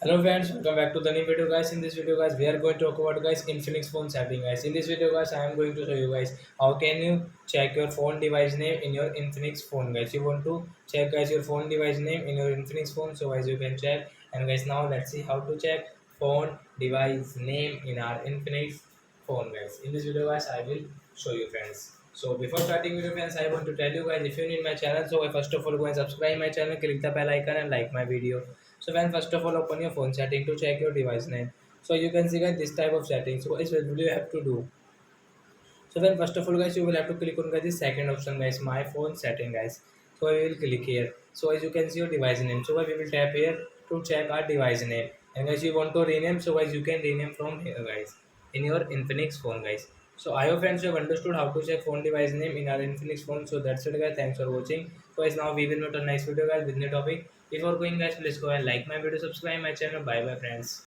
Hello friends, welcome back to the new video guys. In this video guys, we are going to talk about guys Infinix phone setting guys. In this video guys, I am going to show you guys how can you check your phone device name in your Infinix phone guys. You want to check guys your phone device name in your Infinix phone, so guys you can check. And guys now let's see how to check phone device name in our Infinix phone guys. In this video guys, I will show you friends. So before starting video friends, I want to tell you guys if you need my channel, so first of all go and subscribe my channel, click the bell icon and like my video. So when first of all open your phone setting to check your device name. So you can see guys this type of setting. So guys what will you have to do? So then first of all guys you will have to click on guys the second option guys, my phone setting guys. So I will click here. So as you can see your device name. So we will tap here to check our device name. And guys you want to rename, so guys you can rename from here guys in your Infinix phone guys. So I hope friends you have understood how to check phone device name in our Infinix phone. So that's it guys. Thanks for watching. So guys now we will meet on next video guys with new topic. Before going guys, please go and like my video, subscribe my channel. Bye bye friends.